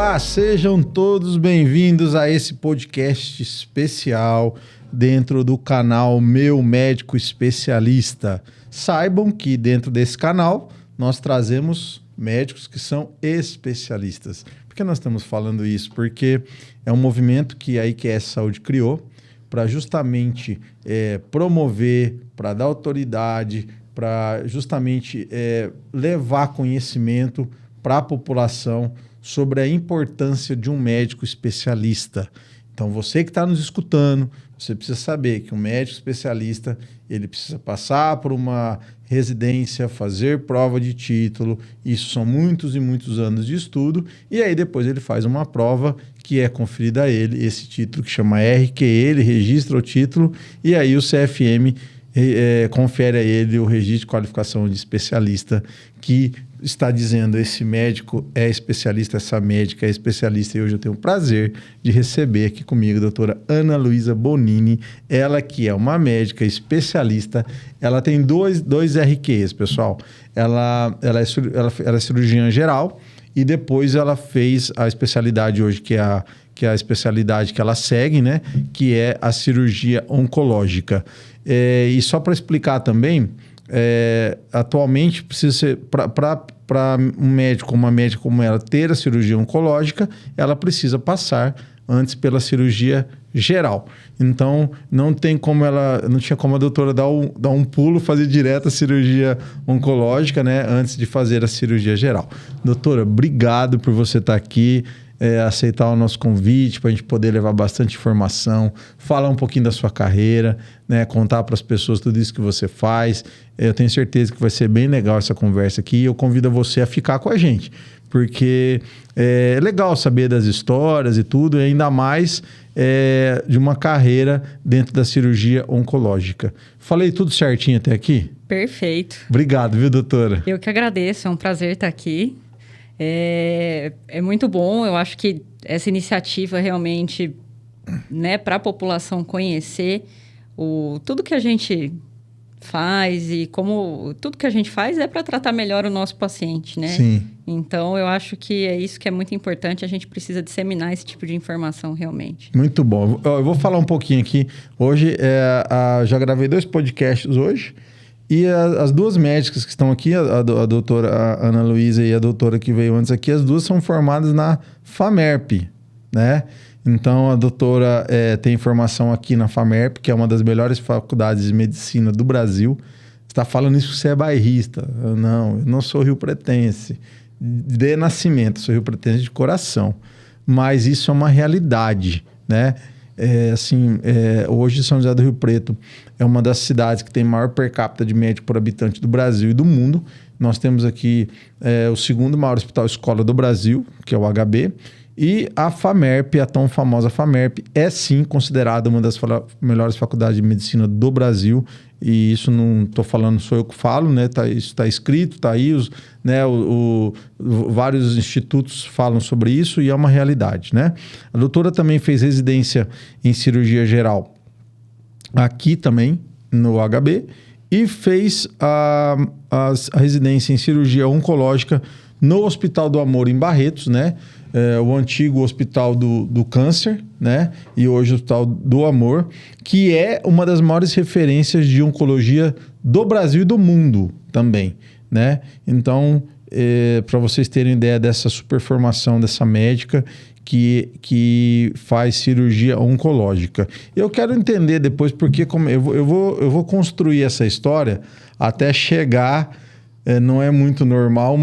Olá, sejam todos bem-vindos a esse podcast especial dentro do canal Meu Médico Especialista. Saibam que dentro desse canal nós trazemos médicos que são especialistas. Por que nós estamos falando isso? Porque é um movimento que a IQS Saúde criou para justamente promover, para dar autoridade, para justamente levar conhecimento para a população sobre a importância de um médico especialista. Então, você que está nos escutando, você precisa saber que um médico especialista, ele precisa passar por uma residência, fazer prova de título, isso são muitos e muitos anos de estudo, e aí depois ele faz uma prova que é conferida a ele, esse título que chama RQE, ele registra o título, e aí o CFM confere a ele o registro de qualificação de especialista, que está dizendo esse médico é especialista, essa médica é especialista, e hoje eu tenho o prazer de receber aqui comigo a doutora Ana Luísa Bonini, ela que é uma médica especialista, ela tem dois RQs, pessoal, ela é cirurgiã geral e depois ela fez a especialidade hoje, que é a especialidade que ela segue, né, que é a cirurgia oncológica. E só para explicar também, atualmente precisa ser para um médico, uma médica como ela ter a cirurgia oncológica, ela precisa passar antes pela cirurgia geral. Então não tinha como a doutora dar um pulo, fazer direto a cirurgia oncológica, né, antes de fazer a cirurgia geral. Doutora, obrigado por você estar aqui. Aceitar o nosso convite para a gente poder levar bastante informação, falar um pouquinho da sua carreira, né, contar para as pessoas tudo isso que você faz. Eu tenho certeza que vai ser bem legal essa conversa aqui e eu convido você a ficar com a gente, porque é legal saber das histórias e tudo, e ainda mais de uma carreira dentro da cirurgia oncológica. Falei tudo certinho até aqui? Perfeito. Obrigado, viu, doutora? Eu que agradeço, é um prazer estar aqui. É muito bom, eu acho que essa iniciativa realmente, né, para a população conhecer tudo que a gente faz e como tudo que a gente faz é para tratar melhor o nosso paciente, né? Sim. Então, eu acho que é isso que é muito importante, a gente precisa disseminar esse tipo de informação realmente. Muito bom. Eu vou falar um pouquinho aqui. Hoje, já gravei 2 podcasts hoje. E as duas médicas que estão aqui, a doutora Ana Luísa e a doutora que veio antes aqui, as duas são formadas na FAMERP, né? Então, a doutora tem formação aqui na FAMERP, que é uma das melhores faculdades de medicina do Brasil. Você está falando isso que você é bairrista. Não, eu não sou riopretense de nascimento, sou riopretense de coração. Mas isso é uma realidade, né? Hoje São José do Rio Preto é uma das cidades que tem maior per capita de médico por habitante do Brasil e do mundo. Nós temos aqui o segundo maior hospital escola do Brasil, que é o HB, e a FAMERP, a tão famosa FAMERP, é sim considerada uma das melhores faculdades de medicina do Brasil, e isso não estou falando, sou eu que falo, né? Isso está escrito, está aí, vários institutos falam sobre isso e é uma realidade, né? A doutora também fez residência em cirurgia geral aqui também, no HB, e fez a residência em cirurgia oncológica no Hospital do Amor em Barretos, né? O antigo Hospital do Câncer, né? E hoje o Hospital do Amor, que é uma das maiores referências de oncologia do Brasil e do mundo também, né? Então, para vocês terem ideia dessa super formação dessa médica que faz cirurgia oncológica. Eu quero entender depois porque eu vou construir essa história até chegar... não é muito normal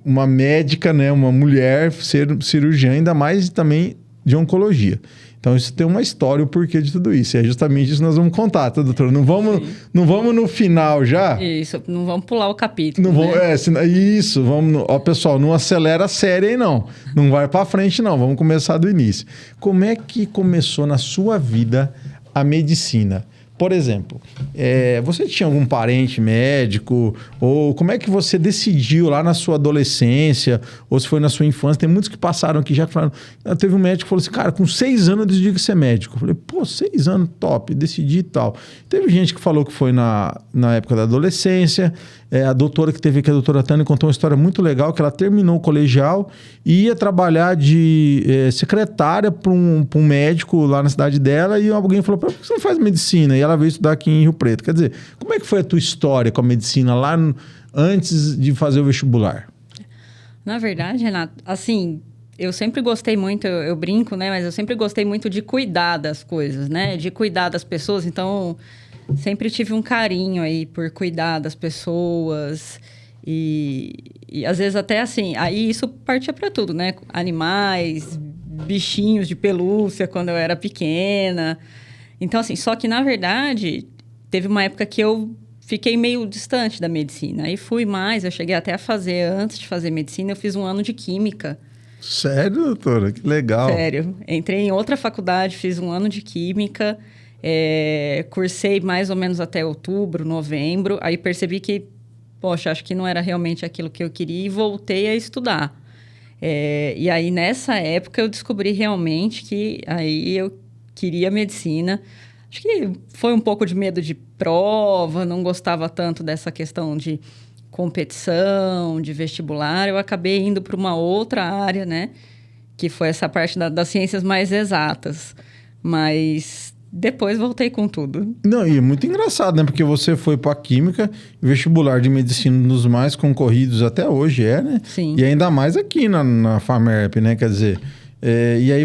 uma médica, né, uma mulher ser cirurgiã, ainda mais também de oncologia. Então, isso tem uma história, o porquê de tudo isso. É justamente isso que nós vamos contar, tá, doutora? Não vamos no final já? Isso, não vamos pular o capítulo, não vamos, né? Isso, vamos... Ó, pessoal, não acelera a série aí, não. Não vai para frente, não. Vamos começar do início. Como é que começou na sua vida a medicina? Por exemplo, você tinha algum parente médico? Ou como é que você decidiu lá na sua adolescência? Ou se foi na sua infância? Tem muitos que passaram aqui já que falaram... Teve um médico que falou assim, cara, com 6 anos eu decidi ser médico. Eu falei, 6 anos, top, decidi e tal. Teve gente que falou que foi na época da adolescência. a doutora que teve aqui, a doutora Tânia, contou uma história muito legal, que ela terminou o colegial e ia trabalhar de secretária para um médico lá na cidade dela, e alguém falou, por que você não faz medicina? E ela veio estudar aqui em Rio Preto. Quer dizer, como é que foi a tua história com a medicina lá antes de fazer o vestibular? Na verdade, Renato, assim, eu sempre gostei muito, eu brinco, né? Mas eu sempre gostei muito de cuidar das coisas, né? De cuidar das pessoas. Então, sempre tive um carinho aí por cuidar das pessoas. E às vezes até assim, aí isso partia para tudo, né? Animais, bichinhos de pelúcia quando eu era pequena. Então, assim, só que na verdade, teve uma época que eu fiquei meio distante da medicina. Aí fui mais, eu cheguei até a fazer, antes de fazer medicina, eu fiz um ano de química. Sério, doutora? Que legal. Sério. Entrei em outra faculdade, fiz um ano de química, cursei mais ou menos até outubro, novembro. Aí percebi que, poxa, acho que não era realmente aquilo que eu queria e voltei a estudar. E aí, nessa época, eu descobri realmente que aí eu queria medicina. Acho que foi um pouco de medo de prova, não gostava tanto dessa questão de competição, de vestibular. Eu acabei indo para uma outra área, né? Que foi essa parte das ciências mais exatas. Mas depois voltei com tudo. Não, e é muito engraçado, né? Porque você foi para química, vestibular de medicina nos mais concorridos até hoje, né? Sim. E ainda mais aqui na FAMERP, né? Quer dizer, e aí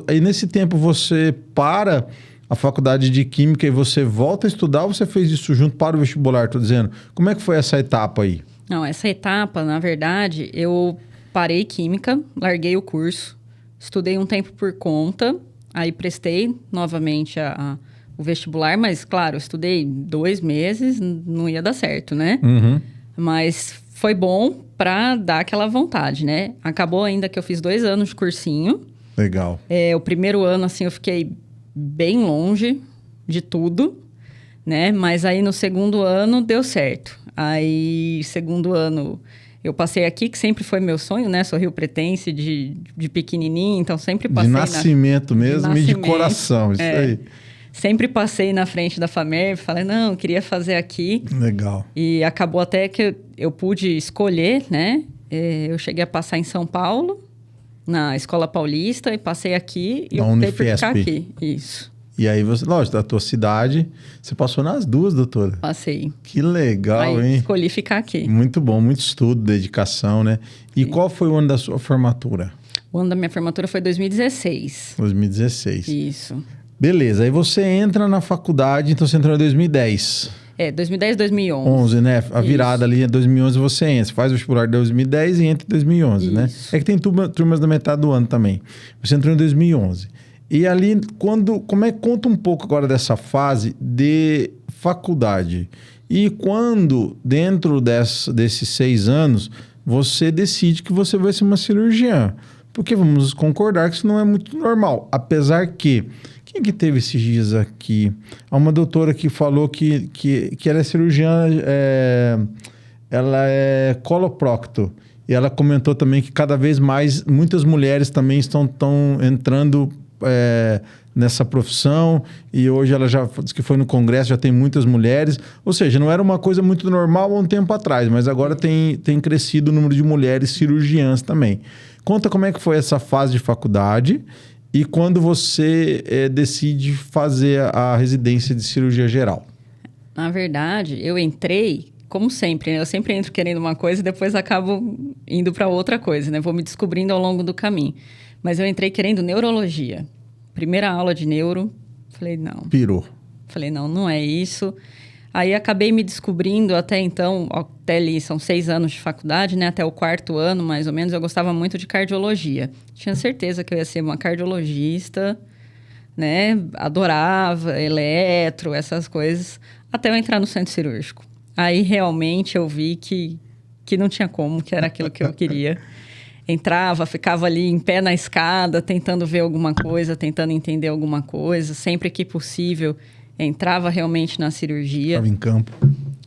aí nesse tempo você para a faculdade de química e você volta a estudar, ou você fez isso junto para o vestibular, tô dizendo? Como é que foi essa etapa aí? Não, essa etapa, na verdade, eu parei química, larguei o curso, estudei um tempo por conta, aí prestei novamente o vestibular, mas, claro, eu estudei 2 meses, não ia dar certo, né? Uhum. Mas foi bom para dar aquela vontade, né? Acabou ainda que eu fiz 2 anos de cursinho. Legal. O primeiro ano, assim, eu fiquei bem longe de tudo, né? Mas aí no segundo ano deu certo. Aí, segundo ano, eu passei aqui, que sempre foi meu sonho, né? Sou riopretense de pequenininho, então sempre passei... De nascimento mesmo e de coração, isso aí. Sempre passei na frente da FAMERP, falei, não, queria fazer aqui. Legal. E acabou até que eu pude escolher, né? Eu cheguei a passar em São Paulo, na Escola Paulista, e passei aqui e optei por ficar aqui. Isso. E aí você, lógico, da tua cidade, você passou nas duas, doutora? Passei. Que legal, aí, hein? Escolhi ficar aqui. Muito bom, muito estudo, dedicação, né? E qual foi o ano da sua formatura? O ano da minha formatura foi 2016. 2016. Isso. Beleza, aí você entra na faculdade, então você entrou em 2010. 2010, 2011. 11, né? A virada Isso. ali é 2011 você entra. Você faz o vestibular de 2010 e entra em 2011, Isso. né? É que tem turmas da metade do ano também. Você entrou em 2011. E ali, conta um pouco agora dessa fase de faculdade. E quando, dentro desses 6 anos, você decide que você vai ser uma cirurgiã. Porque vamos concordar que isso não é muito normal. Apesar que... Quem que teve esses dias aqui? Há uma doutora que falou que ela é cirurgiã, ela é coloprocto. E ela comentou também que cada vez mais, muitas mulheres também estão entrando nessa profissão. E hoje ela já disse que foi no congresso, já tem muitas mulheres. Ou seja, não era uma coisa muito normal há um tempo atrás, mas agora tem crescido o número de mulheres cirurgiãs também. Conta como é que foi essa fase de faculdade e quando você decide fazer a residência de cirurgia geral. Na verdade, eu entrei, como sempre, né? Eu sempre entro querendo uma coisa e depois acabo indo para outra coisa, né? Vou me descobrindo ao longo do caminho. Mas eu entrei querendo neurologia. Primeira aula de neuro, falei, não. Pirou. Falei, não, não é isso. Aí acabei me descobrindo até então, até ali são 6 anos de faculdade, né? Até o 4º ano, mais ou menos, eu gostava muito de cardiologia. Tinha certeza que eu ia ser uma cardiologista, né? Adorava eletro, essas coisas, até eu entrar no centro cirúrgico. Aí realmente eu vi que não tinha como, que era aquilo que eu queria. Entrava, ficava ali em pé na escada, tentando ver alguma coisa, tentando entender alguma coisa, sempre que possível. Entrava realmente na cirurgia. Estava em campo.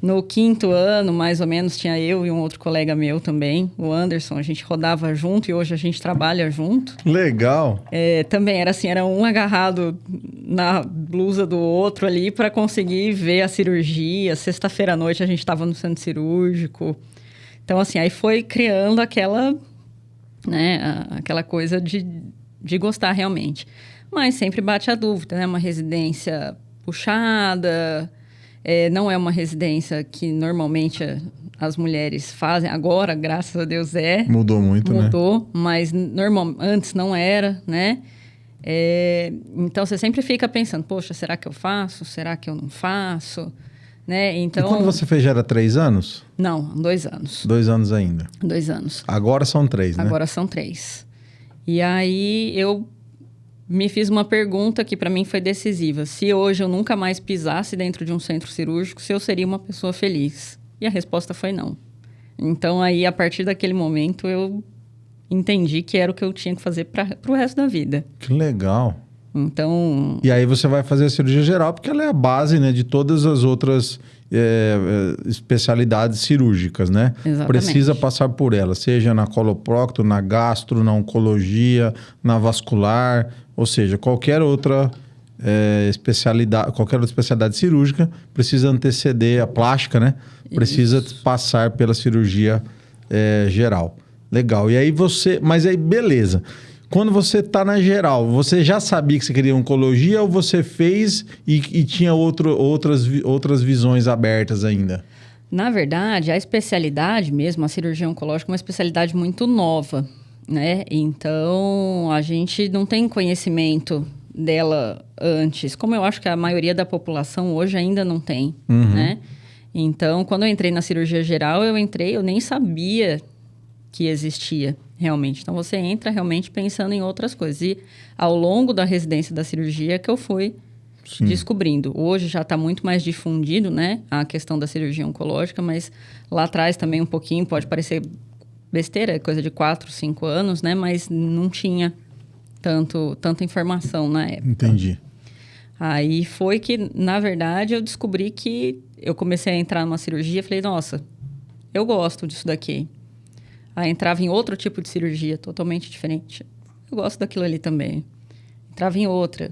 No 5º ano, mais ou menos, tinha eu e um outro colega meu também, o Anderson. A gente rodava junto e hoje a gente trabalha junto. Legal. Também era assim, era um agarrado na blusa do outro ali para conseguir ver a cirurgia. Sexta-feira à noite a gente estava no centro cirúrgico. Então, assim, aí foi criando aquela, né, aquela coisa de gostar realmente. Mas sempre bate a dúvida, né? Uma residência puxada... não é uma residência que normalmente as mulheres fazem. Agora, graças a Deus, Mudou muito, né? Mudou, mas antes não era, né? Então, você sempre fica pensando, poxa, será que eu faço? Será que eu não faço? Né? Então, e quando você fez, já era 3 anos? Não, 2 anos. 2 anos ainda? 2 anos. Agora são 3, né? Agora são 3. E aí, eu me fiz uma pergunta que para mim foi decisiva. Se hoje eu nunca mais pisasse dentro de um centro cirúrgico, se eu seria uma pessoa feliz? E a resposta foi não. Então, aí, a partir daquele momento, eu entendi que era o que eu tinha que fazer para o resto da vida. Que legal. Então... E aí você vai fazer a cirurgia geral, porque ela é a base, né, de todas as outras especialidades cirúrgicas, né? Exatamente. Precisa passar por ela, seja na coloprocto, na gastro, na oncologia, na vascular, ou seja, qualquer outra especialidade cirúrgica precisa anteceder a plástica, né? Precisa passar pela cirurgia geral. Legal. E aí mas aí beleza. Quando você está na geral, você já sabia que você queria oncologia ou você fez e tinha outras visões abertas ainda? Na verdade, a especialidade mesmo, a cirurgia oncológica, é uma especialidade muito nova, né? Então, a gente não tem conhecimento dela antes, como eu acho que a maioria da população hoje ainda não tem, né? Então, quando eu entrei na cirurgia geral, eu nem sabia que existia realmente. Então, você entra realmente pensando em outras coisas. E ao longo da residência da cirurgia que eu fui descobrindo. Hoje já está muito mais difundido, né? A questão da cirurgia oncológica, mas lá atrás também um pouquinho, pode parecer besteira, coisa de 4, 5 anos, né? Mas não tinha tanta informação na época. Entendi. Aí foi que, na verdade, eu descobri que eu comecei a entrar numa cirurgia e falei, nossa, eu gosto disso daqui. Aí entrava em outro tipo de cirurgia, totalmente diferente. Eu gosto daquilo ali também. Entrava em outra.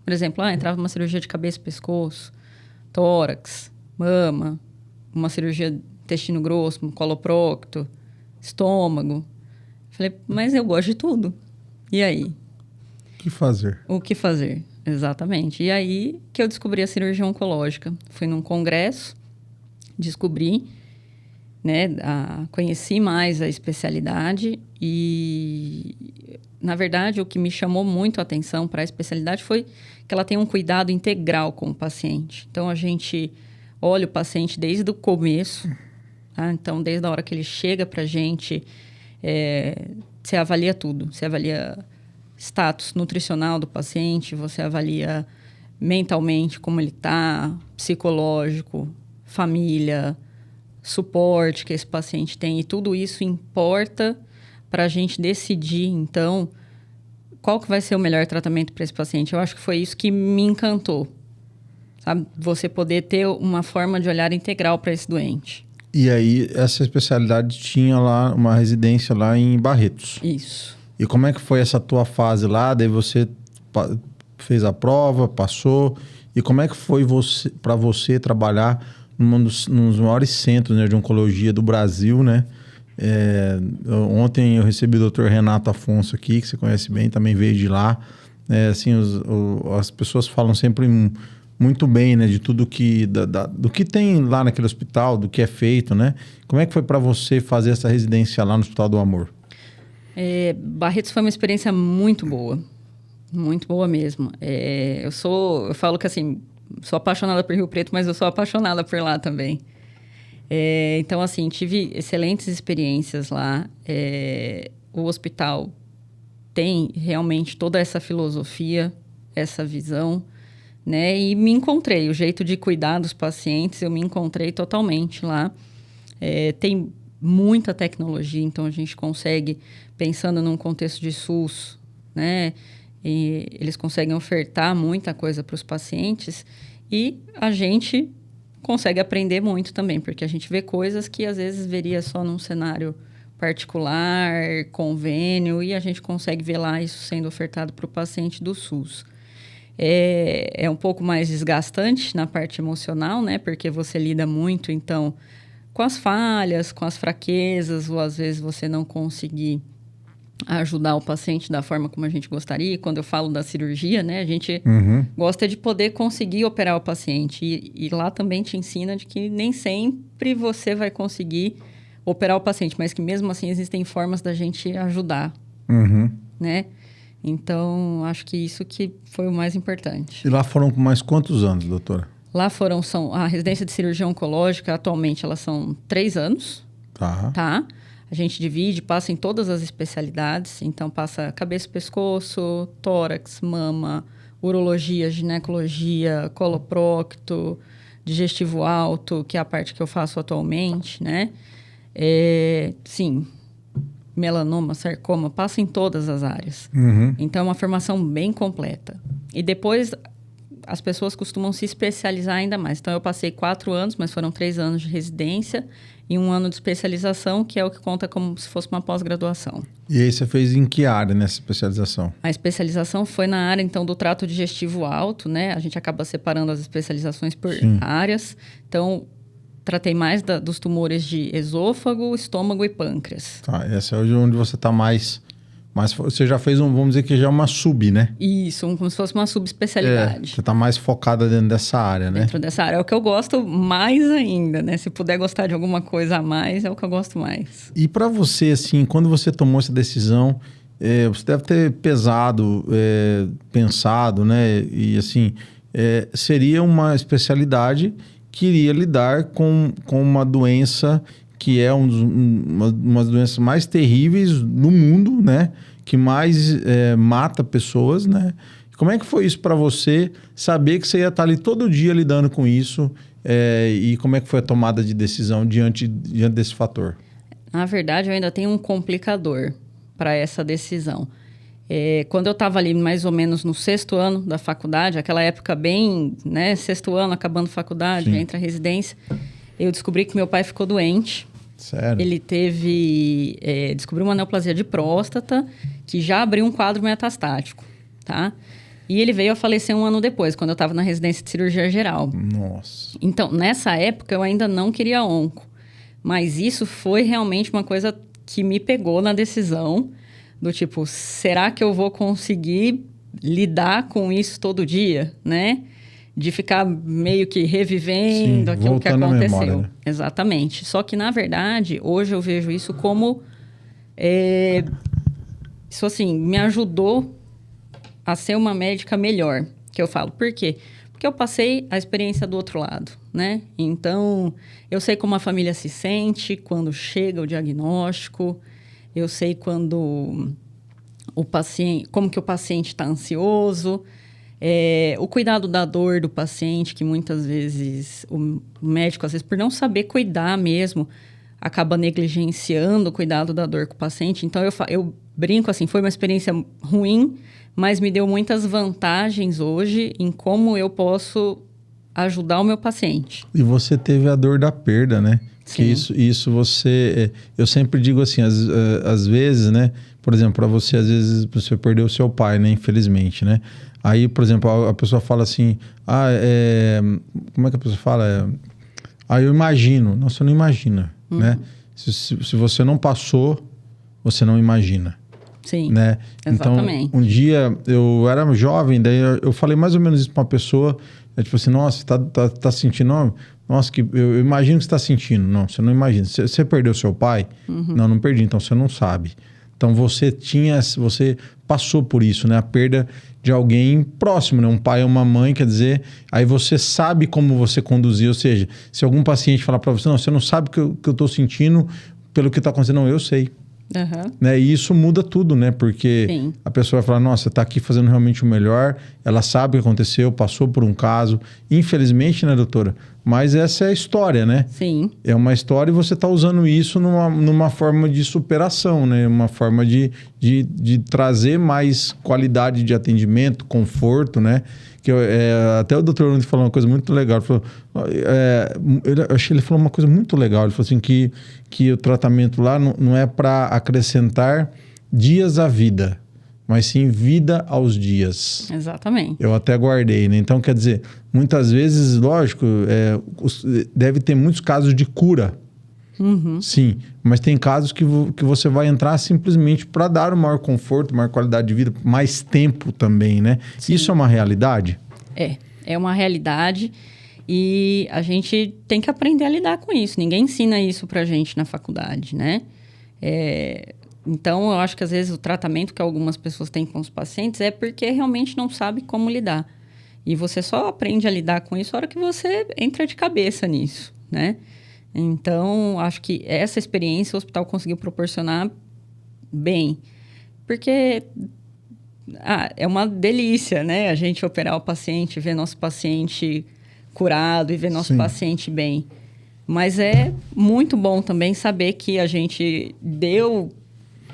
Por exemplo, entrava numa cirurgia de cabeça e pescoço, tórax, mama, uma cirurgia de intestino grosso, coloprocto, estômago. Falei, mas eu gosto de tudo. E aí? O que fazer? O que fazer, exatamente. E aí que eu descobri a cirurgia oncológica. Fui num congresso, descobri, né, conheci mais a especialidade e, na verdade, o que me chamou muito a atenção para a especialidade foi que ela tem um cuidado integral com o paciente. Então, a gente olha o paciente desde o começo, tá? Então, desde a hora que ele chega para a gente, você avalia tudo. Você avalia status nutricional do paciente, você avalia mentalmente como ele está, psicológico, família, suporte que esse paciente tem. E tudo isso importa para a gente decidir, então, qual que vai ser o melhor tratamento para esse paciente. Eu acho que foi isso que me encantou, sabe? Você poder ter uma forma de olhar integral para esse doente. E aí, essa especialidade tinha lá uma residência lá em Barretos. Isso. E como é que foi essa tua fase lá? Daí você fez a prova, passou. E como é que foi para você trabalhar nos maiores centros, né, de oncologia do Brasil, né? Ontem eu recebi o Dr. Renato Afonso aqui, que você conhece bem, também veio de lá. Assim, as pessoas falam sempre muito bem, né, de tudo do que tem lá naquele hospital, do que é feito, né? Como é que foi para você fazer essa residência lá no Hospital do Amor? Barretos foi uma experiência muito boa mesmo. Eu falo que assim, sou apaixonada por Rio Preto, mas eu sou apaixonada por lá também. Então, assim, tive excelentes experiências lá. O hospital tem realmente toda essa filosofia, essa visão, né? E me encontrei. O jeito de cuidar dos pacientes, eu me encontrei totalmente lá. Tem muita tecnologia, então a gente consegue, pensando num contexto de SUS, né? E eles conseguem ofertar muita coisa para os pacientes e a gente consegue aprender muito também, porque a gente vê coisas que às vezes veria só num cenário particular, convênio, e a gente consegue ver lá isso sendo ofertado para o paciente do SUS. É um pouco mais desgastante na parte emocional, né? Porque você lida muito, então, com as falhas, com as fraquezas, ou às vezes você não conseguir ajudar o paciente da forma como a gente gostaria. E quando eu falo da cirurgia, né? A gente gosta de poder conseguir operar o paciente. E lá também te ensina de que nem sempre você vai conseguir operar o paciente, mas que mesmo assim existem formas da gente ajudar, né? Então, acho que isso que foi o mais importante. E lá foram mais quantos anos, doutora? Lá a residência de cirurgia oncológica, atualmente, elas são 3 anos, tá? A gente divide, passa em todas as especialidades. Então, passa cabeça e pescoço, tórax, mama, urologia, ginecologia, coloprocto, digestivo alto, que é a parte que eu faço atualmente, né? Sim, melanoma, sarcoma, passa em todas as áreas. Então, é uma formação bem completa. E depois, as pessoas costumam se especializar ainda mais. Então, eu passei 4 anos, mas foram 3 anos de residência e 1 ano de especialização, que é o que conta como se fosse uma pós-graduação. E aí você fez em que área nessa especialização? A especialização foi na área, então, do trato digestivo alto, né? A gente acaba separando as especializações por áreas. Então, tratei mais dos tumores de esôfago, estômago e pâncreas. Tá, essa é onde você está mais... Você já fez vamos dizer que já é uma sub, né? Isso, como se fosse uma subespecialidade. Você está mais focada dentro dessa área, né? Dentro dessa área. É o que eu gosto mais ainda, né? Se puder gostar de alguma coisa a mais, é o que eu gosto mais. E para você, assim, quando você tomou essa decisão, você deve ter pensado, né? E assim, seria uma especialidade que iria lidar com uma doença que é uma das doenças mais terríveis no mundo, né? Que mais mata pessoas, né? Como é que foi isso para você, saber que você ia estar ali todo dia lidando com isso e como é que foi a tomada de decisão diante desse fator? Na verdade, eu ainda tenho um complicador para essa decisão. Quando eu estava ali mais ou menos no 6º ano da faculdade, aquela época bem, né? 6º ano, acabando faculdade, entra a residência, eu descobri que meu pai ficou doente. Sério? Ele descobriu uma neoplasia de próstata, que já abriu um quadro metastático, tá? E ele veio a falecer 1 ano depois, quando eu estava na residência de cirurgia geral. Nossa. Então, nessa época, eu ainda não queria onco. Mas isso foi realmente uma coisa que me pegou na decisão do tipo, será que eu vou conseguir lidar com isso todo dia, né? De ficar meio que revivendo aquilo que aconteceu. Memória, né? Exatamente. Só que, na verdade, hoje eu vejo isso como... isso, assim, me ajudou a ser uma médica melhor, que eu falo. Por quê? Porque eu passei a experiência do outro lado, né? Então, eu sei como a família se sente quando chega o diagnóstico, eu sei quando como que o paciente está ansioso, o cuidado da dor do paciente, que muitas vezes o médico, às vezes, por não saber cuidar mesmo, acaba negligenciando o cuidado da dor com o paciente. Então, eu brinco assim, foi uma experiência ruim, mas me deu muitas vantagens hoje em como eu posso ajudar o meu paciente. E você teve a dor da perda, né? Sim. Que isso você... Eu sempre digo assim, às vezes, né? Por exemplo, para você, às vezes, você perdeu o seu pai, né? Infelizmente, né? Aí, por exemplo, a pessoa fala assim... como é que a pessoa fala? Eu imagino. Não, você não imagina, né? Se você não passou, você não imagina. Sim, né? Exatamente. Então, um dia, eu era jovem, daí eu falei mais ou menos isso para uma pessoa, tipo assim, nossa, tá sentindo... Nossa, eu imagino que você está sentindo. Não, você não imagina. Você perdeu seu pai? Não perdi, então você não sabe. Então, você passou por isso, né? A perda de alguém próximo, né? Um pai ou uma mãe, quer dizer... Aí você sabe como você conduzir. Ou seja, se algum paciente falar para você, não, você não sabe o que eu estou sentindo pelo que está acontecendo. Não, eu sei. Né? E isso muda tudo, né? Porque Sim. a pessoa vai falar, nossa, você está aqui fazendo realmente o melhor. Ela sabe o que aconteceu, passou por um caso. Infelizmente, né, doutora? Mas essa é a história, né? Sim. É uma história e você está usando isso numa forma de superação, né? Uma forma de trazer mais qualidade de atendimento, conforto, né? Até o Dr. Nunes falou uma coisa muito legal. Ele falou, ele falou uma coisa muito legal. Ele falou assim que o tratamento lá não é para acrescentar dias à vida, mas sim vida aos dias. Exatamente. Eu até guardei, né? Então, quer dizer, muitas vezes, lógico, deve ter muitos casos de cura. Uhum. Sim, mas tem casos que você vai entrar simplesmente para dar um maior conforto, maior qualidade de vida, mais tempo também, né? Sim. Isso é uma realidade? É uma realidade e a gente tem que aprender a lidar com isso. Ninguém ensina isso pra gente na faculdade, né? Então, eu acho que às vezes o tratamento que algumas pessoas têm com os pacientes é porque realmente não sabe como lidar. E você só aprende a lidar com isso na hora que você entra de cabeça nisso, né? Então, acho que essa experiência o hospital conseguiu proporcionar bem. Porque é uma delícia, né? A gente operar o paciente, ver nosso paciente curado e ver nosso paciente bem. Mas é muito bom também saber que a gente deu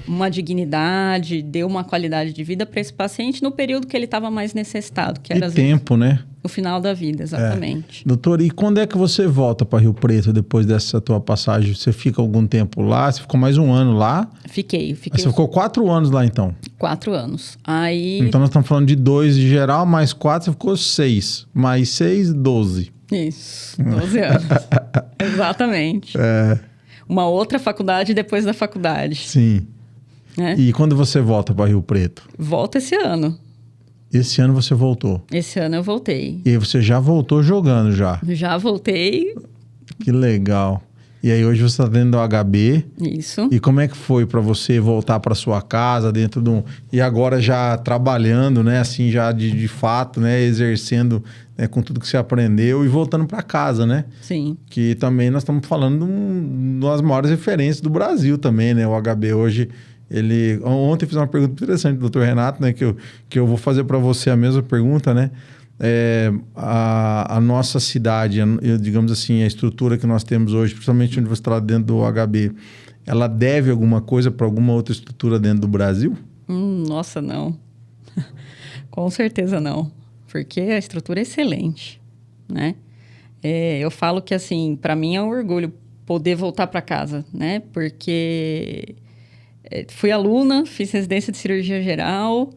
uma dignidade, deu uma qualidade de vida para esse paciente no período que ele estava mais necessitado, que era tempo, né? O final da vida, exatamente. Doutor, e quando é que você volta para Rio Preto depois dessa tua passagem? Você fica algum tempo lá? Você ficou mais um ano lá? Fiquei. Você ficou 4 anos lá, então? 4 anos. Aí... Então, nós estamos falando de 2 de geral, mais 4, você ficou 6. Mais 6, 12. Isso, 12 anos. Exatamente. Uma outra faculdade depois da faculdade. Sim. E quando você volta para Rio Preto? Volto esse ano. Esse ano você voltou? Esse ano eu voltei. E aí você já voltou jogando já? Já voltei. Que legal. E aí hoje você está dentro do HB. Isso. E como é que foi para você voltar para sua casa dentro de E agora já trabalhando, né? Assim, já de fato, né? Exercendo, né? Com tudo que você aprendeu e voltando para casa, né? Sim. Que também nós estamos falando de uma das maiores referências do Brasil também, né? O HB hoje... Ontem eu fiz uma pergunta interessante do Dr. Renato, né? Que eu vou fazer para você a mesma pergunta, né? A nossa cidade, digamos assim, a estrutura que nós temos hoje, principalmente onde você está dentro do HB, ela deve alguma coisa para alguma outra estrutura dentro do Brasil? Nossa, não. Com certeza não. Porque a estrutura é excelente, né? Eu falo que, assim, para mim é um orgulho poder voltar para casa, né? Porque... fui aluna, fiz residência de cirurgia geral,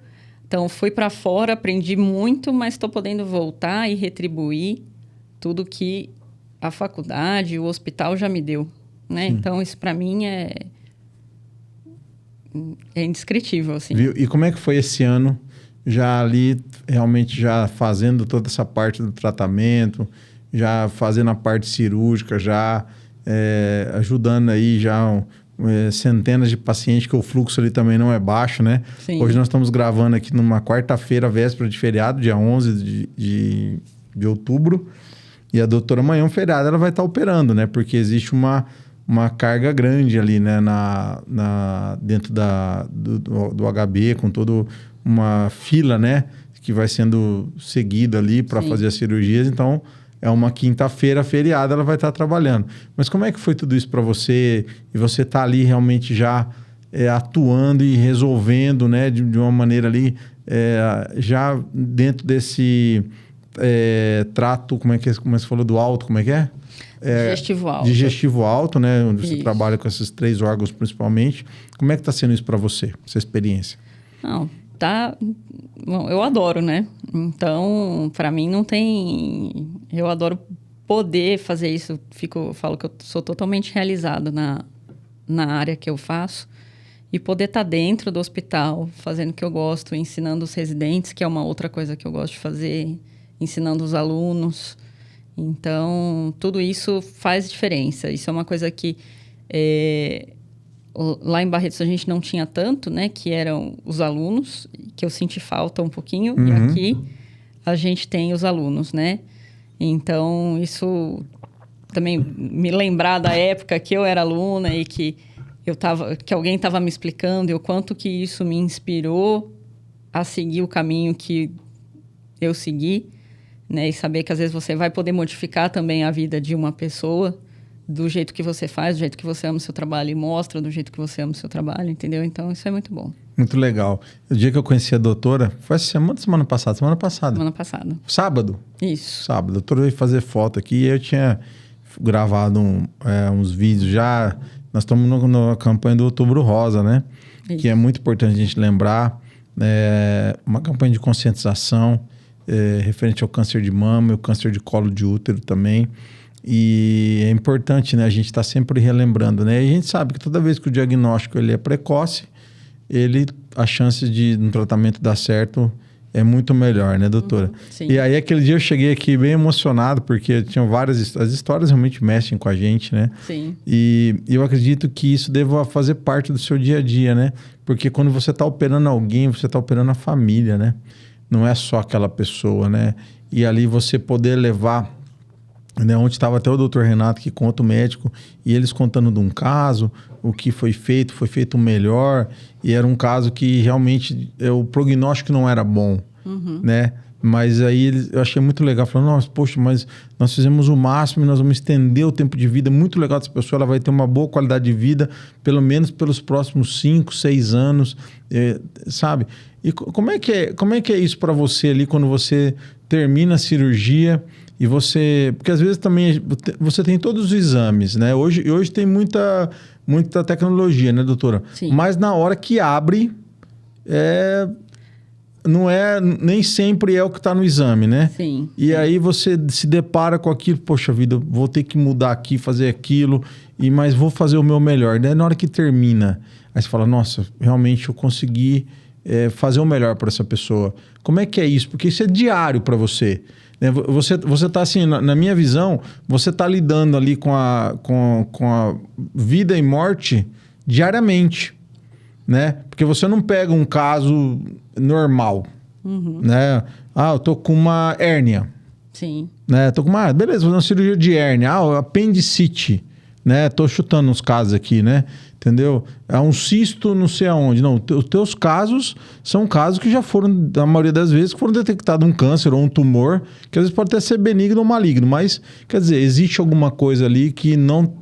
então fui para fora, aprendi muito, mas estou podendo voltar e retribuir tudo que a faculdade e o hospital já me deu, né? Então isso para mim é indescritível, assim. Viu? E como é que foi esse ano, já ali realmente já fazendo toda essa parte do tratamento, já fazendo a parte cirúrgica, já ajudando aí já... centenas de pacientes, que o fluxo ali também não é baixo, né? Sim. Hoje nós estamos gravando aqui numa quarta-feira, véspera de feriado, dia 11 de outubro, e a doutora amanhã, um feriado, ela vai estar operando, né? Porque existe uma carga grande ali, né? Dentro do HB, com toda uma fila, né? Que vai sendo seguida ali para fazer as cirurgias, então... É uma quinta-feira, feriado, ela vai estar trabalhando. Mas como é que foi tudo isso para você? E você tá ali realmente já atuando e resolvendo, né? De uma maneira ali, já dentro desse trato, como você falou do alto, como é que é? Digestivo alto. Digestivo alto, né? Onde você Isso. trabalha com esses 3 órgãos principalmente. Como é que está sendo isso para você, essa experiência? Não, tá... Bom, eu adoro, né? Então, para mim não tem... Eu adoro poder fazer isso. Falo que eu sou totalmente realizado na área que eu faço. E poder estar dentro do hospital, fazendo o que eu gosto, ensinando os residentes, que é uma outra coisa que eu gosto de fazer, ensinando os alunos. Então, tudo isso faz diferença. Isso é uma coisa que... Lá em Barretos a gente não tinha tanto, né? Que eram os alunos, que eu senti falta um pouquinho. E aqui a gente tem os alunos, né? Então, isso também me lembrar da época que eu era aluna e que alguém estava me explicando e o quanto que isso me inspirou a seguir o caminho que eu segui. né? E saber que às vezes você vai poder modificar também a vida de uma pessoa do jeito que você faz, do jeito que você ama o seu trabalho e mostra do jeito que você ama o seu trabalho, entendeu? Então, isso é muito bom. Muito legal. O dia que eu conheci a doutora, foi semana passada. Semana passada. Sábado? Isso. Sábado. A doutora veio fazer foto aqui e eu tinha gravado uns vídeos já. Nós estamos na campanha do Outubro Rosa, né? Isso. Que é muito importante a gente lembrar. Uma campanha de conscientização referente ao câncer de mama e o câncer de colo de útero também. E é importante, né? A gente está sempre relembrando, né? E a gente sabe que toda vez que o diagnóstico ele é precoce, a chance de um tratamento dar certo é muito melhor, né, doutora? Sim. E aí, aquele dia eu cheguei aqui bem emocionado, porque tinham as histórias realmente mexem com a gente, né? Sim. E eu acredito que isso deva fazer parte do seu dia a dia, né? Porque quando você está operando alguém, você está operando a família, né? Não é só aquela pessoa, né? E ali você poder levar... Né, onde estava até o doutor Renato, que conta o médico, e eles contando de um caso, o que foi feito o melhor, e era um caso que realmente o prognóstico não era bom, né? Mas aí eu achei muito legal, falando, nossa, poxa, mas nós fizemos o máximo e nós vamos estender o tempo de vida, muito legal dessa pessoa, ela vai ter uma boa qualidade de vida, pelo menos pelos próximos 5, 6 anos, sabe? E como é que é isso para você ali, quando você termina a cirurgia... E você... Porque às vezes também você tem todos os exames, né? Hoje tem muita tecnologia, né, doutora? Sim. Mas na hora que abre, nem sempre é o que está no exame, né? Sim. E aí você se depara com aquilo, poxa vida, vou ter que mudar aqui, fazer aquilo, mas vou fazer o meu melhor. Daí na hora que termina, aí você fala, nossa, realmente eu consegui fazer o melhor para essa pessoa. Como é que é isso? Porque isso é diário para você. Você tá assim, na minha visão, você tá lidando ali com a vida e morte diariamente, né? Porque você não pega um caso normal, né? Eu tô com uma hérnia. Sim. Né? Tô com beleza, vou fazer uma cirurgia de hérnia. Apendicite, né? Tô chutando uns casos aqui, né? Entendeu? É um cisto não sei aonde. Não, os teus casos são casos que já foram, na maioria das vezes, que foram detectados um câncer ou um tumor, que às vezes pode até ser benigno ou maligno, mas, quer dizer, existe alguma coisa ali que não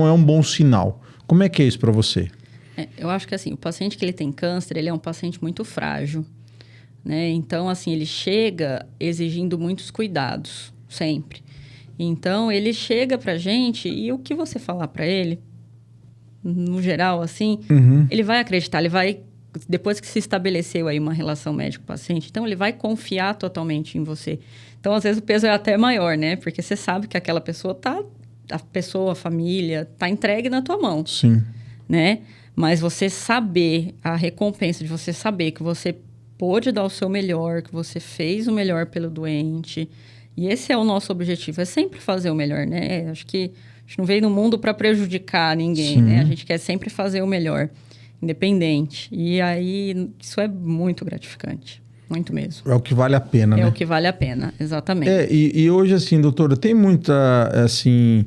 é um bom sinal. Como é que é isso para você? Eu acho que, assim, o paciente que ele tem câncer, ele é um paciente muito frágil, né? Então, assim, ele chega exigindo muitos cuidados, sempre. Então, ele chega pra gente e o que você falar pra ele... no geral, assim, ele vai acreditar, ele vai, depois que se estabeleceu aí uma relação médico-paciente, então ele vai confiar totalmente em você. Então, às vezes, o peso é até maior, né? Porque você sabe que aquela pessoa a família, tá entregue na tua mão. Sim. Né? Mas você saber, a recompensa de você saber que você pôde dar o seu melhor, que você fez o melhor pelo doente, e esse é o nosso objetivo, é sempre fazer o melhor, né? Acho que a gente não veio no mundo para prejudicar ninguém, Sim. né? A gente quer sempre fazer o melhor, independente. E aí, isso é muito gratificante. Muito mesmo. É o que vale a pena, né? É o que vale a pena, exatamente. E hoje, assim, doutora, tem muita, assim,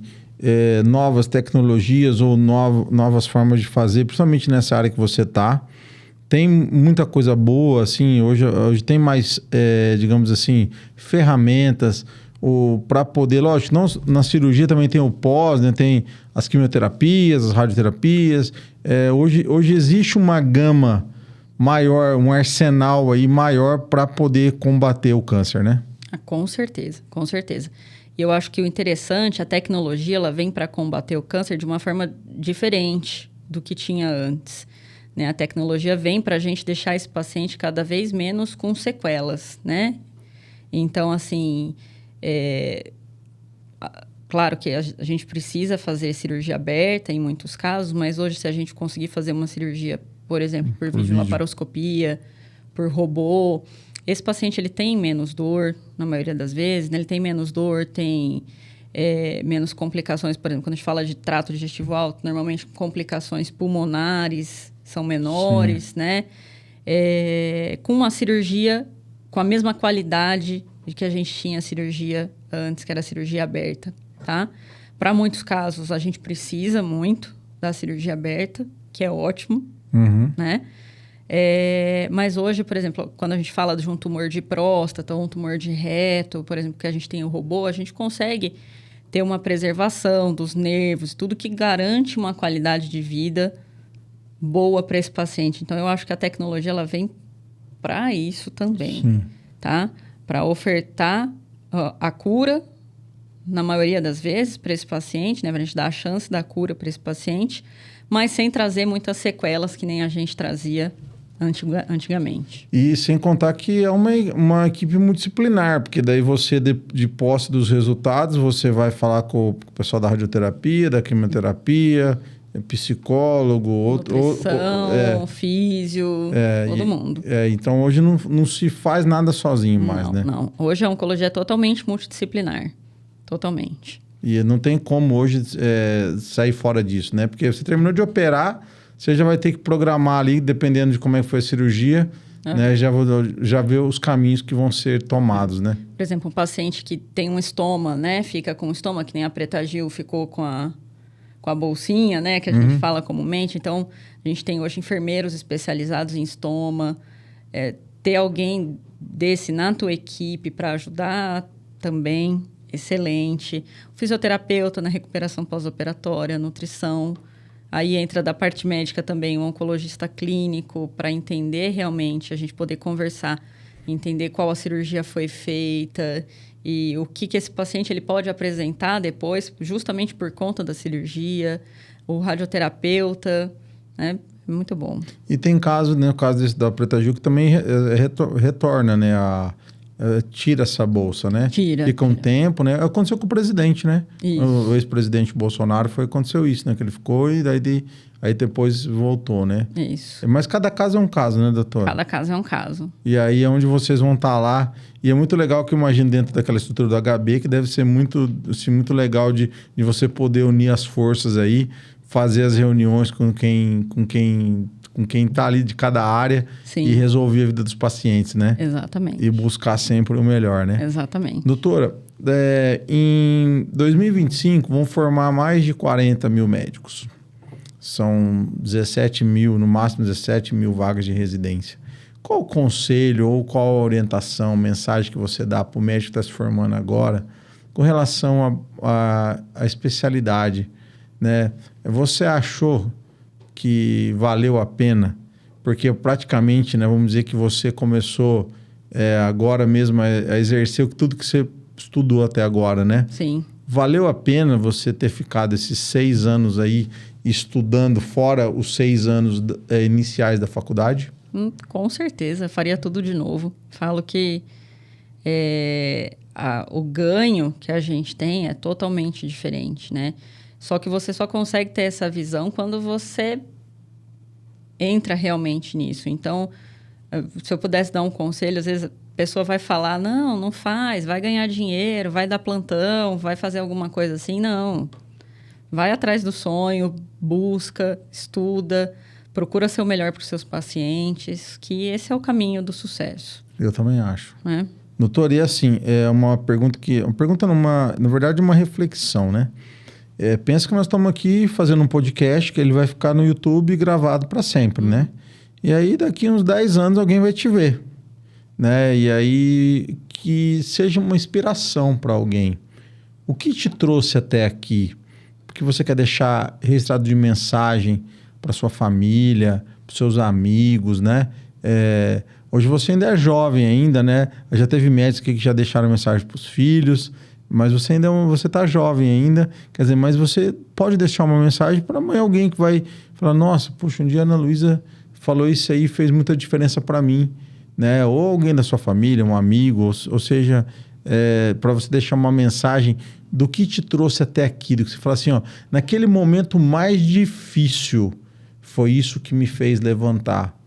novas tecnologias ou novas formas de fazer, principalmente nessa área que você está. Tem muita coisa boa, assim, hoje tem mais, digamos assim, ferramentas... para poder, lógico, não, na cirurgia também tem o pós, né? Tem as quimioterapias, as radioterapias. Hoje existe uma gama maior, um arsenal aí maior para poder combater o câncer, né? Com certeza, com certeza. E eu acho que o interessante, a tecnologia, ela vem para combater o câncer de uma forma diferente do que tinha antes, né? A tecnologia vem para a gente deixar esse paciente cada vez menos com sequelas, né? Então, assim... claro que a gente precisa fazer cirurgia aberta em muitos casos, mas hoje se a gente conseguir fazer uma cirurgia, por exemplo, por videolaparoscopia, por robô, esse paciente ele tem menos dor, na maioria das vezes, né? Ele tem menos dor, tem menos complicações, por exemplo, quando a gente fala de trato digestivo alto, normalmente complicações pulmonares são menores, sim, né? Com uma cirurgia com a mesma qualidade de que a gente tinha a cirurgia antes, que era a cirurgia aberta, tá? Para muitos casos, a gente precisa muito da cirurgia aberta, que é ótimo, né? Mas hoje, por exemplo, quando a gente fala de um tumor de próstata ou um tumor de reto, por exemplo, que a gente tem o robô, a gente consegue ter uma preservação dos nervos, tudo que garante uma qualidade de vida boa para esse paciente. Então, eu acho que a tecnologia ela vem para isso também, Sim. tá? Para ofertar a cura, na maioria das vezes, para esse paciente, né? Para a gente dar a chance da cura para esse paciente, mas sem trazer muitas sequelas que nem a gente trazia antigamente. E sem contar que é uma equipe multidisciplinar, porque daí você, de posse dos resultados, você vai falar com o pessoal da radioterapia, da quimioterapia, psicólogo, nutrição, físio, todo mundo. Então, hoje não se faz nada sozinho mais, né? Não. Hoje a oncologia é totalmente multidisciplinar. Totalmente. E não tem como hoje sair fora disso, né? Porque você terminou de operar, você já vai ter que programar ali, dependendo de como é que foi a cirurgia, né? Já vê os caminhos que vão ser tomados, né? Por exemplo, um paciente que tem um estoma, né? Fica com o estoma, que nem a Preta Gil ficou com a bolsinha, né? Que a gente fala comumente. Então, a gente tem hoje enfermeiros especializados em estoma. Ter alguém desse na tua equipe para ajudar também, excelente. O fisioterapeuta na recuperação pós-operatória, nutrição. Aí entra da parte médica também o oncologista clínico para entender realmente, a gente poder conversar, entender qual a cirurgia foi feita e o que esse paciente ele pode apresentar depois, justamente por conta da cirurgia. O radioterapeuta, né? É muito bom. E tem caso, né, o caso desse da Preta Gil, que também retorna, né, tira essa bolsa, né? Fica um tempo, né? Aconteceu com o presidente, né? Isso. O ex-presidente Bolsonaro aconteceu isso, né? Que ele ficou e aí depois voltou, né? Isso. Mas cada caso é um caso, né, doutor? Cada caso é um caso. E aí é onde vocês vão estar lá. E é muito legal que eu imagino dentro daquela estrutura do HB, que deve ser muito, assim, muito legal de você poder unir as forças aí, fazer as reuniões com quem está ali de cada área. Sim. E resolver a vida dos pacientes, né? Exatamente. E buscar sempre o melhor, né? Exatamente. Doutora, em 2025 vão formar mais de 40 mil médicos. São 17 mil, no máximo 17 mil vagas de residência. Qual o conselho ou qual a orientação, mensagem que você dá para o médico que está se formando agora com relação à especialidade, né? Você achou que valeu a pena? Porque praticamente, né, vamos dizer que você começou agora mesmo a exercer tudo que você estudou até agora, né? Sim. Valeu a pena você ter ficado esses 6 anos aí estudando, fora os 6 anos iniciais da faculdade? Com certeza, faria tudo de novo. Falo que o ganho que a gente tem é totalmente diferente, né? Só que você só consegue ter essa visão quando você entra realmente nisso. Então, se eu pudesse dar um conselho, às vezes a pessoa vai falar, não faz, vai ganhar dinheiro, vai dar plantão, vai fazer alguma coisa assim. Não. Vai atrás do sonho, busca, estuda, procura ser o melhor para os seus pacientes, que esse é o caminho do sucesso. Eu também acho. Né? Doutor, e assim, é uma pergunta na verdade, uma reflexão, né? Pensa que nós estamos aqui fazendo um podcast que ele vai ficar no YouTube gravado para sempre, né? E aí, daqui uns 10 anos, alguém vai te ver, né? E aí, que seja uma inspiração para alguém. O que te trouxe até aqui? O que você quer deixar registrado de mensagem para sua família, para seus amigos, né? Hoje você ainda é jovem ainda, né? Já teve médicos que já deixaram mensagem para os filhos, mas você ainda você está jovem ainda, quer dizer, mas você pode deixar uma mensagem para amanhã alguém que vai falar, nossa, puxa, um dia a Ana Luísa falou isso aí, fez muita diferença para mim, né? Ou alguém da sua família, um amigo, ou seja, para você deixar uma mensagem do que te trouxe até aqui, do que você fala assim, ó, naquele momento mais difícil, foi isso que me fez levantar.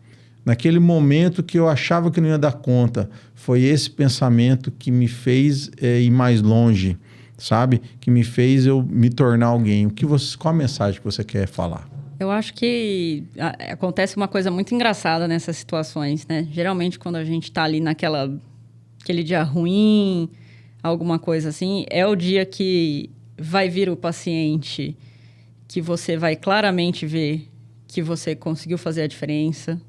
Naquele momento que eu achava que não ia dar conta, foi esse pensamento que me fez ir mais longe, sabe? Que me fez eu me tornar alguém. Qual a mensagem que você quer falar? Eu acho que acontece uma coisa muito engraçada nessas situações, né? Geralmente, quando a gente está ali aquele dia ruim, alguma coisa assim, é o dia que vai vir o paciente que você vai claramente ver que você conseguiu fazer a diferença.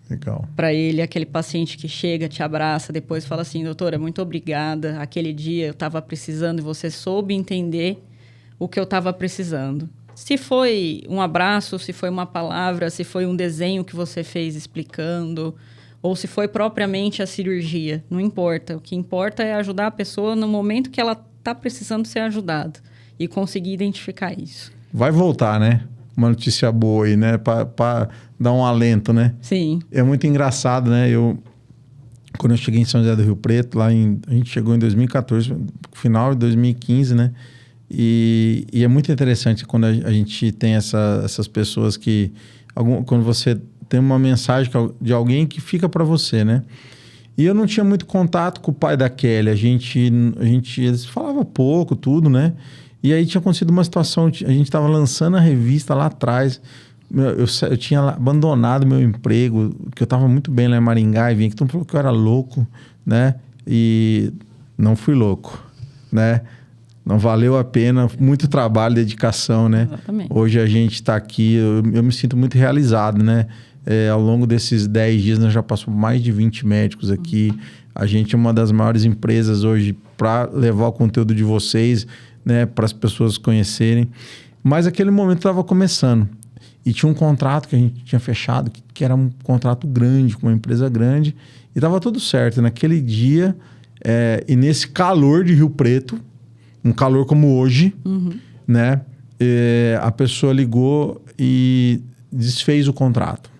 Legal. Para ele, aquele paciente que chega, te abraça, depois fala assim, doutora, muito obrigada. Aquele dia eu estava precisando e você soube entender o que eu estava precisando. Se foi um abraço, se foi uma palavra, se foi um desenho que você fez explicando, ou se foi propriamente a cirurgia, não importa. O que importa é ajudar a pessoa no momento que ela está precisando ser ajudada e conseguir identificar isso. Vai voltar, né? Uma notícia boa aí, né? Para dar um alento, né? Sim. É muito engraçado, né? Quando eu cheguei em São José do Rio Preto, a gente chegou em 2014, final de 2015, né? E é muito interessante quando a gente tem essas pessoas que... quando você tem uma mensagem de alguém que fica para você, né? E eu não tinha muito contato com o pai da Kelly. Eles falavam pouco, tudo, né? E aí tinha acontecido uma situação, a gente estava lançando a revista lá atrás, eu tinha abandonado meu emprego, que eu estava muito bem lá em Maringá, e vim aqui, todo mundo falou que eu era louco, né? E não fui louco, né? Não valeu a pena, muito trabalho, dedicação, né? Exatamente. Hoje a gente está aqui, eu me sinto muito realizado, né? Ao longo desses 10 dias, nós já passamos mais de 20 médicos aqui. A gente é uma das maiores empresas hoje para levar o conteúdo de vocês, né, para as pessoas conhecerem. Mas aquele momento estava começando. E tinha um contrato que a gente tinha fechado, que era um contrato grande, com uma empresa grande. E estava tudo certo. Naquele dia, e nesse calor de Rio Preto, um calor como hoje, né, a pessoa ligou e desfez o contrato.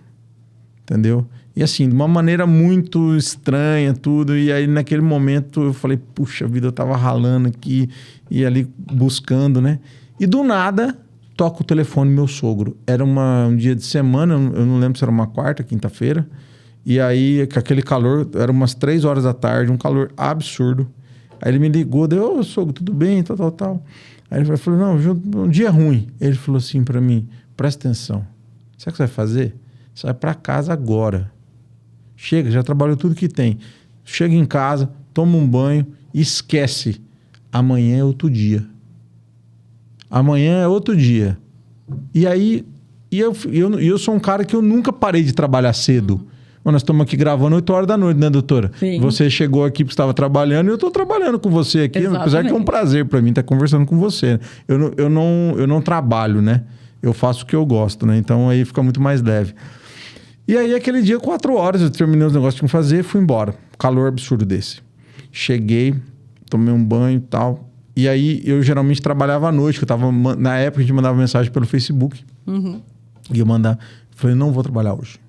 Entendeu? E assim, de uma maneira muito estranha, tudo. E aí, naquele momento, eu falei, puxa vida, eu tava ralando aqui e ali buscando, né? E do nada, toca o telefone meu sogro. Era um dia de semana, eu não lembro se era uma quarta, quinta-feira. E aí, com aquele calor, era umas 3 horas da tarde, um calor absurdo. Aí ele me ligou, deu, ô sogro, tudo bem, tal. Aí ele falou, não, um dia ruim. Ele falou assim pra mim, presta atenção, sabe o que você vai fazer? Você vai pra casa agora. Chega, já trabalhou tudo que tem. Chega em casa, toma um banho e esquece. Amanhã é outro dia. Amanhã é outro dia. E aí, eu sou um cara que eu nunca parei de trabalhar cedo. Nós estamos aqui gravando 8 horas da noite, né, doutora? Sim. Você chegou aqui porque estava trabalhando e eu estou trabalhando com você aqui. Exatamente. Apesar que é um prazer para mim estar conversando com você. Eu não trabalho, né? Eu faço o que eu gosto, né? Então aí fica muito mais leve. E aí, aquele dia, 4 horas, eu terminei os negócios que tinha que fazer e fui embora. Calor absurdo desse. Cheguei, tomei um banho e tal. E aí, eu geralmente trabalhava à noite, que eu tava... Na época, a gente mandava mensagem pelo Facebook. E eu falei, não vou trabalhar hoje.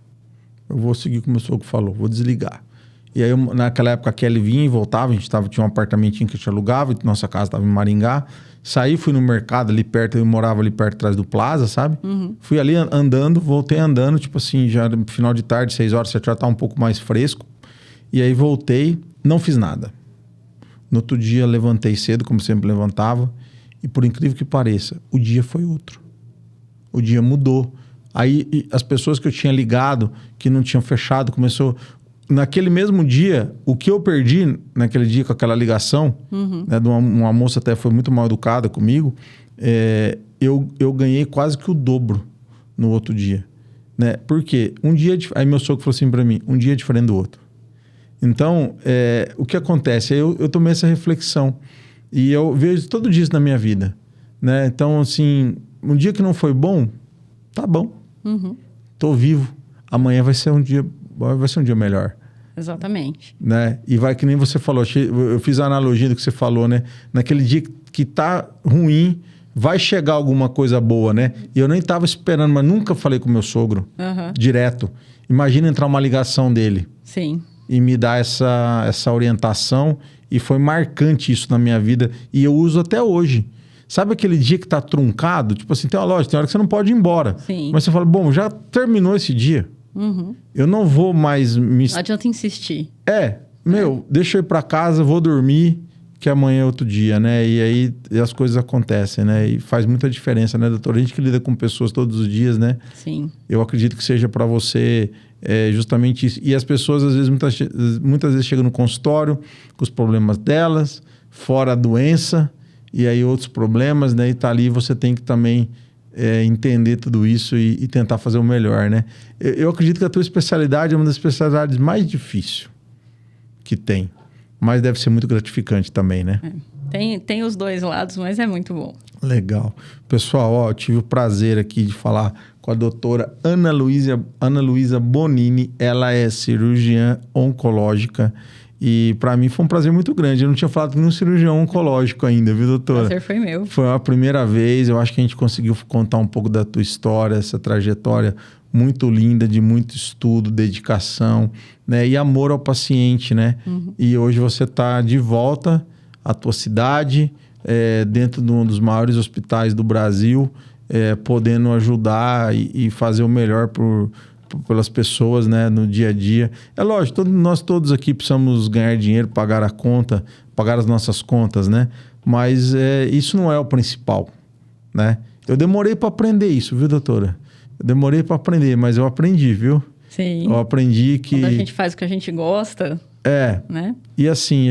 Eu vou seguir como o meu sogro falou, vou desligar. E aí, naquela época, a Kelly vinha e voltava. A gente tinha um apartamentinho que a gente alugava, nossa casa estava em Maringá. Saí, fui no mercado ali perto, eu morava ali perto atrás do Plaza, sabe? Fui ali andando, voltei andando, tipo assim, já no final de tarde, 6 horas, 7 horas, tá um pouco mais fresco. E aí voltei, não fiz nada. No outro dia, levantei cedo, como sempre levantava. E por incrível que pareça, o dia foi outro. O dia mudou. Aí as pessoas que eu tinha ligado, que não tinham fechado, começou... Naquele mesmo dia, o que eu perdi naquele dia com aquela ligação, né, de uma moça até foi muito mal educada comigo, eu ganhei quase que o dobro no outro dia. Né? Por quê? Aí meu sogro falou assim para mim, um dia é diferente do outro. Então, o que acontece? Eu tomei essa reflexão e eu vejo todo dia isso na minha vida. Né? Então, assim, um dia que não foi bom, tá bom. Tô vivo. Amanhã vai ser um dia melhor. Exatamente. Né? E vai que nem você falou, eu fiz a analogia do que você falou, né? Naquele dia que tá ruim, vai chegar alguma coisa boa, né? E eu nem tava esperando, mas nunca falei com o meu sogro direto. Imagina entrar uma ligação dele. Sim. E me dar essa orientação. E foi marcante isso na minha vida. E eu uso até hoje. Sabe aquele dia que tá truncado? Tipo assim, tem uma loja, tem hora que você não pode ir embora. Sim. Mas você fala, bom, já terminou esse dia. Eu não vou mais me... Não adianta insistir. Deixa eu ir para casa, vou dormir, que amanhã é outro dia, né? E aí as coisas acontecem, né? E faz muita diferença, né, doutor? A gente que lida com pessoas todos os dias, né? Sim. Eu acredito que seja para você justamente isso. E as pessoas, às vezes, muitas vezes chegam no consultório com os problemas delas, fora a doença, e aí outros problemas, né? E tá ali, você tem que também entender tudo isso e tentar fazer o melhor, né? Eu acredito que a tua especialidade é uma das especialidades mais difíceis que tem, mas deve ser muito gratificante também, né? Tem os dois lados, mas é muito bom. Legal. Pessoal, eu tive o prazer aqui de falar com a doutora Ana Luísa Bonini. Ela é cirurgiã oncológica e para mim foi um prazer muito grande. Eu não tinha falado com nenhum cirurgião oncológico ainda, viu, doutora? O prazer foi meu. Foi a primeira vez. Eu acho que a gente conseguiu contar um pouco da tua história, essa trajetória muito linda, de muito estudo, dedicação, né? E amor ao paciente, né? E hoje você está de volta à tua cidade, dentro de um dos maiores hospitais do Brasil, podendo ajudar e fazer o melhor pelas pessoas, né, no dia a dia. É lógico, nós todos aqui precisamos ganhar dinheiro, pagar a conta, pagar as nossas contas, né? Mas isso não é o principal, né? Eu demorei para aprender isso, viu, doutora? Eu demorei para aprender, mas eu aprendi, viu? Sim. Eu aprendi que... Quando a gente faz o que a gente gosta... né? E assim,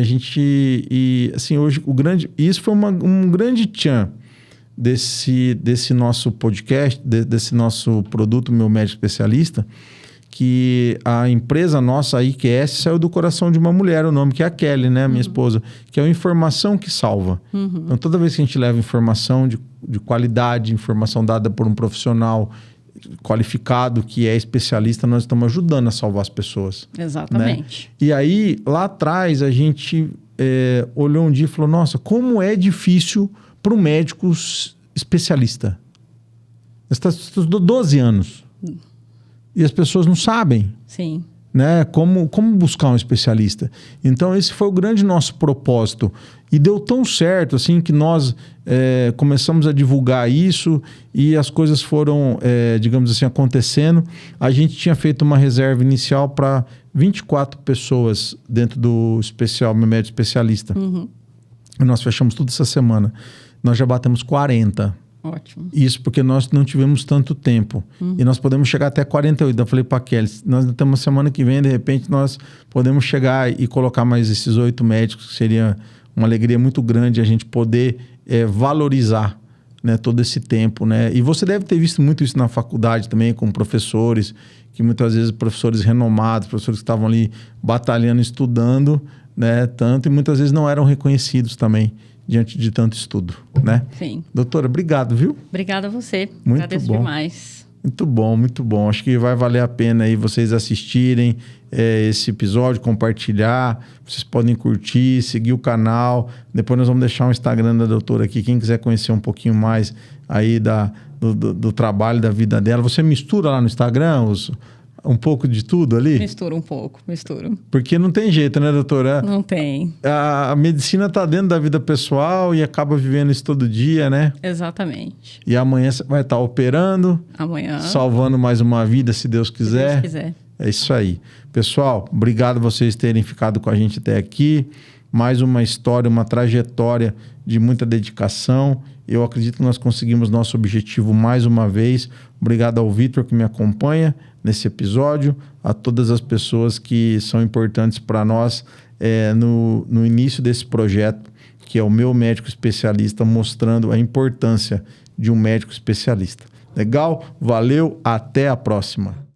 hoje isso foi um grande tchan desse nosso podcast, desse nosso produto Meu Médico Especialista, que a empresa nossa, a IQS, saiu do coração de uma mulher, o nome que é a Kelly, né, minha esposa, que é a informação que salva. Então, toda vez que a gente leva informação de qualidade, informação dada por um profissional qualificado, que é especialista, nós estamos ajudando a salvar as pessoas. Exatamente. Né? E aí, lá atrás, a gente olhou um dia e falou, nossa, como é difícil para um médico especialista. Você estudou 12 anos. E as pessoas não sabem. Sim. Né? Como buscar um especialista. Então, esse foi o grande nosso propósito. E deu tão certo assim que nós começamos a divulgar isso e as coisas foram, digamos assim, acontecendo. A gente tinha feito uma reserva inicial para 24 pessoas dentro do especial, Meu Médico Especialista. E nós fechamos tudo essa semana. Nós já batemos 40. Ótimo. Isso porque nós não tivemos tanto tempo. E nós podemos chegar até 48. Eu falei para a Kelly, nós temos uma semana que vem, de repente, nós podemos chegar e colocar mais esses 8 médicos, que seria uma alegria muito grande a gente poder valorizar, né, todo esse tempo. Né? E você deve ter visto muito isso na faculdade também, com professores, que muitas vezes professores renomados, professores que estavam ali batalhando, estudando, né, tanto, e muitas vezes não eram reconhecidos também diante de tanto estudo, né? Sim. Doutora, obrigado, viu? Obrigada a você. Muito Agradeço bom. Demais. Muito bom, muito bom. Acho que vai valer a pena aí vocês assistirem esse episódio, compartilhar. Vocês podem curtir, seguir o canal. Depois nós vamos deixar o Instagram da doutora aqui. Quem quiser conhecer um pouquinho mais aí do trabalho, da vida dela. Você mistura lá no Instagram um pouco de tudo ali? Misturo um pouco, misturo. Porque não tem jeito, né, doutora? Não tem. A medicina está dentro da vida pessoal e acaba vivendo isso todo dia, né? Exatamente. E amanhã você vai estar operando. Amanhã. Salvando mais uma vida, se Deus quiser. Se Deus quiser. É isso aí. Pessoal, obrigado vocês terem ficado com a gente até aqui. Mais uma história, uma trajetória de muita dedicação. Eu acredito que nós conseguimos nosso objetivo mais uma vez. Obrigado ao Vitor que me acompanha nesse episódio, a todas as pessoas que são importantes para nós no início desse projeto, que é o Meu Médico Especialista, mostrando a importância de um médico especialista. Legal? Valeu, até a próxima.